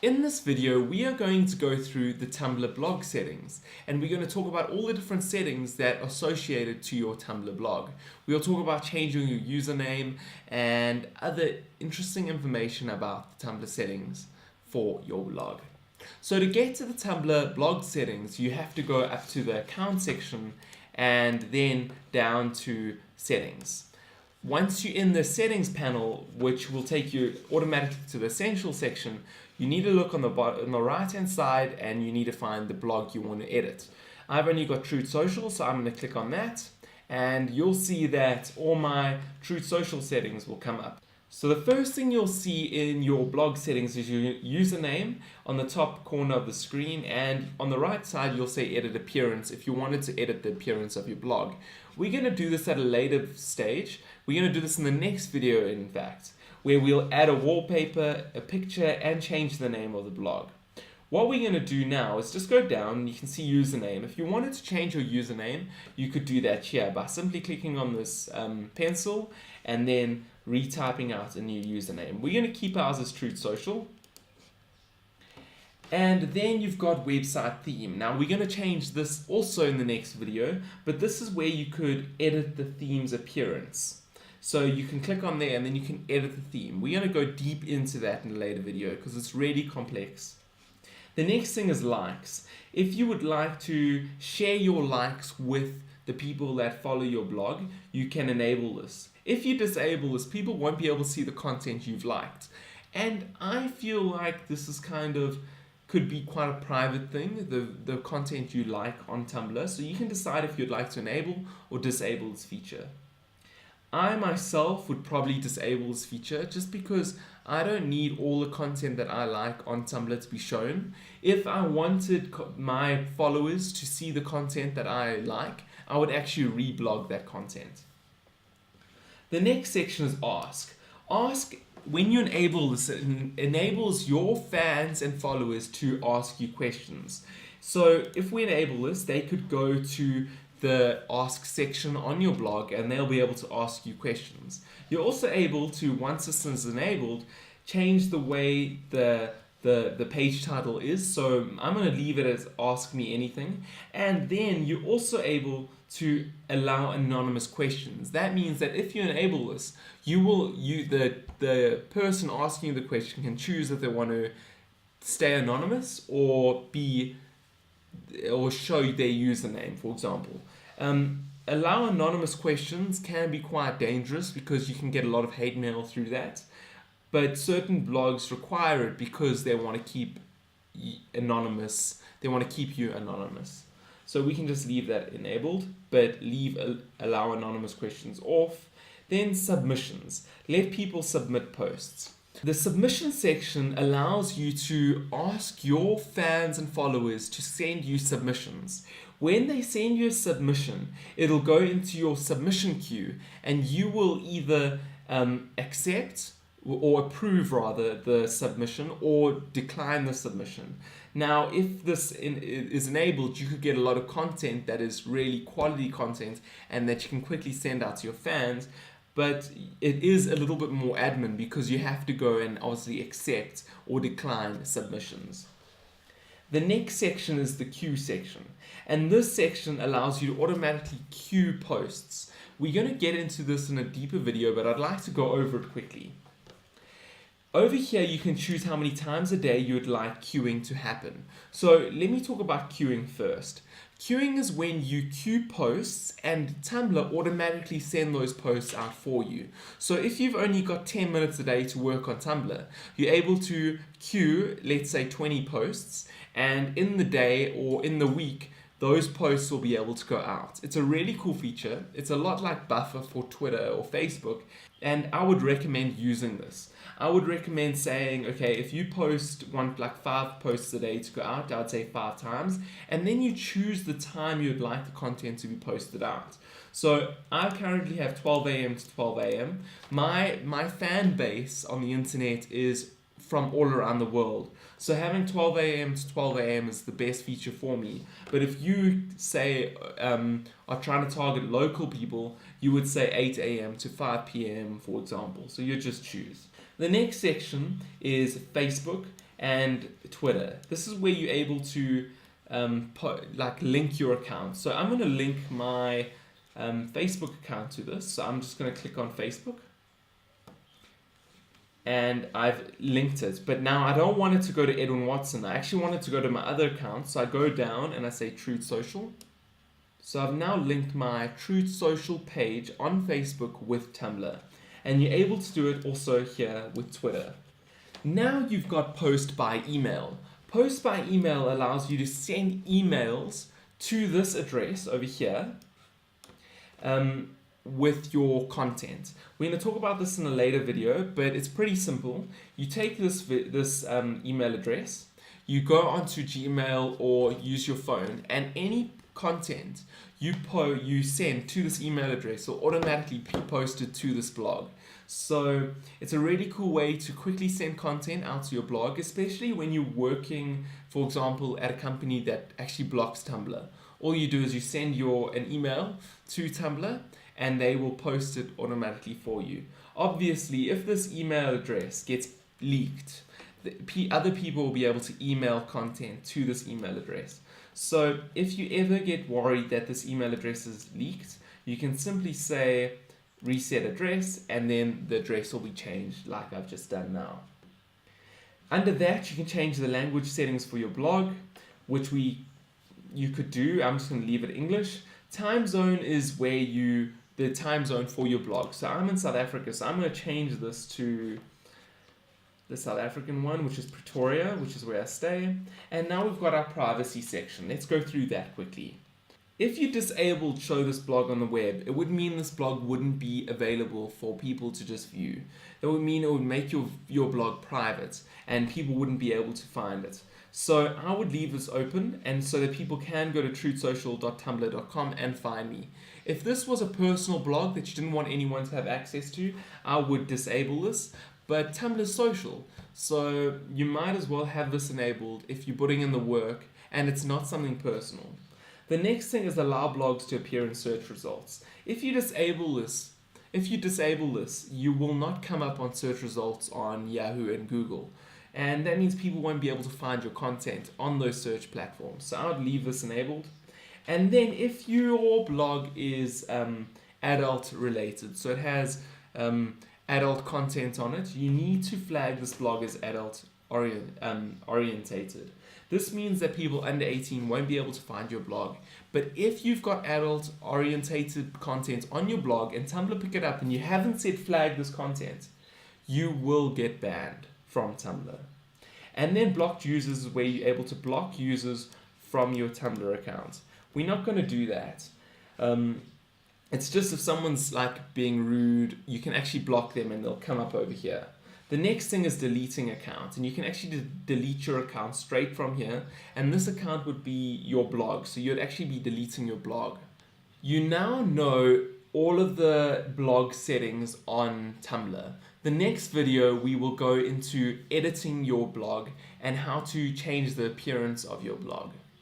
In this video, we are going to go through the Tumblr blog settings, and we're going to talk about all the different settings that are associated to your Tumblr blog. We'll talk about changing your username and other interesting information about the Tumblr settings for your blog. So to get to the Tumblr blog settings, you have to go up to the account section and then down to settings. Once you're in the settings panel, which will take you automatically to the essential section, you need to look on the right hand side and you need to find the blog you want to edit. I've only got Truth Social, so I'm going to click on that and you'll see that all my Truth Social settings will come up. So the first thing you'll see in your blog settings is your username on the top corner of the screen, and on the right side you'll say edit appearance if you wanted to edit the appearance of your blog. We're going to do this at a later stage. We're going to do this in the next video, in fact, where we'll add a wallpaper, a picture, and change the name of the blog. What we're going to do now is just go down and you can see username. If you wanted to change your username, you could do that here by simply clicking on this pencil and then retyping out a new username. We're going to keep ours as Truth Social. And then you've got website theme. Now we're going to change this also in the next video, but this is where you could edit the theme's appearance. So you can click on there and then you can edit the theme. We're going to go deep into that in a later video because it's really complex. The next thing is likes. If you would like to share your likes with the people that follow your blog, you can enable this. If you disable this, people won't be able to see the content you've liked. And I feel like this is could be quite a private thing, the content you like on Tumblr. So you can decide if you'd like to enable or disable this feature. I myself would probably disable this feature just because I don't need all the content that I like on Tumblr to be shown. If I wanted my followers to see the content that I like, I would actually reblog that content. The next section is ask. Ask, when you enable this, it enables your fans and followers to ask you questions. So if we enable this, they could go to the ask section on your blog and they'll be able to ask you questions. You're also able to, once this is enabled, change the way the page title is. So I'm going to leave it as ask me anything, and then you're also able to allow anonymous questions. That means that if you enable this, the person asking you the question can choose if they want to stay anonymous or show their username, for example. Allow anonymous questions can be quite dangerous because you can get a lot of hate mail through that, but certain blogs require it because they want to keep anonymous. They want to keep you anonymous. So we can just leave that enabled, but allow anonymous questions off. Then submissions. Let people submit posts. The submission section allows you to ask your fans and followers to send you submissions. When they send you a submission, it'll go into your submission queue and you will either accept or approve rather the submission or decline the submission. Now, if this is enabled, you could get a lot of content that is really quality content and that you can quickly send out to your fans. But it is a little bit more admin because you have to go and obviously accept or decline submissions. The next section is the queue section. And this section allows you to automatically queue posts. We're going to get into this in a deeper video, but I'd like to go over it quickly. Over here, you can choose how many times a day you would like queuing to happen. So let me talk about queuing first. Queuing is when you queue posts and Tumblr automatically send those posts out for you. So if you've only got 10 minutes a day to work on Tumblr, you're able to queue, let's say 20 posts, and in the day or in the week, those posts will be able to go out. It's a really cool feature. It's a lot like Buffer for Twitter or Facebook, and I would recommend using this. I would recommend saying, okay, if you want 5 posts a day to go out, I'd say 5 times, and then you choose the time you'd like the content to be posted out. So I currently have 12 a.m. to 12 a.m. My fan base on the internet is from all around the world. So having 12 a.m. to 12 a.m. is the best feature for me. But if you say are trying to target local people, you would say 8 a.m. to 5 p.m. for example. So you just choose. The next section is Facebook, and Twitter. This is where you're able to link your account. So I'm going to link my Facebook account to this. So I'm just going to click on Facebook. And I've linked it, but now I don't want it to go to Edwin Watson. I actually want it to go to my other account. So I go down and I say Truth Social. So I've now linked my Truth Social page on Facebook with Tumblr. And you're able to do it also here with Twitter. Now you've got post by email. Post by email allows you to send emails to this address over here. With your content. We're going to talk about this in a later video, but it's pretty simple. You take this email address, you go onto Gmail or use your phone, and any content you send to this email address will automatically be posted to this blog. So it's a really cool way to quickly send content out to your blog, especially when you're working, for example, at a company that actually blocks Tumblr. All you do is you send an email to Tumblr, and they will post it automatically for you. Obviously, if this email address gets leaked, other people will be able to email content to this email address. So if you ever get worried that this email address is leaked, you can simply say reset address, and then the address will be changed like I've just done now. Under that, you can change the language settings for your blog, which you could do. I'm just going to leave it English. Time zone is where the time zone for your blog. So I'm in South Africa, so I'm going to change this to the South African one, which is Pretoria, which is where I stay. And now we've got our privacy section. Let's go through that quickly. If you disabled show this blog on the web, it would mean this blog wouldn't be available for people to just view. That would mean it would make your blog private and people wouldn't be able to find it. So I would leave this open, and so that people can go to truthsocial.tumblr.com and find me. If this was a personal blog that you didn't want anyone to have access to, I would disable this, but Tumblr's social, so you might as well have this enabled if you're putting in the work and it's not something personal. The next thing is allow blogs to appear in search results. If you disable this, you will not come up on search results on Yahoo and Google. And that means people won't be able to find your content on those search platforms. So I would leave this enabled. And then if your blog is adult related, so it has adult content on it, you need to flag this blog as adult orientated. This means that people under 18 won't be able to find your blog. But if you've got adult orientated content on your blog and Tumblr pick it up and you haven't said flag this content, you will get banned from Tumblr. And then blocked users is where you're able to block users from your Tumblr account. We're not going to do that. It's just if someone's like being rude, you can actually block them and they'll come up over here. The next thing is deleting accounts, and you can actually delete your account straight from here, and this account would be your blog, so you'd actually be deleting your blog. You now know all of the blog settings on Tumblr. The next video we will go into editing your blog and how to change the appearance of your blog.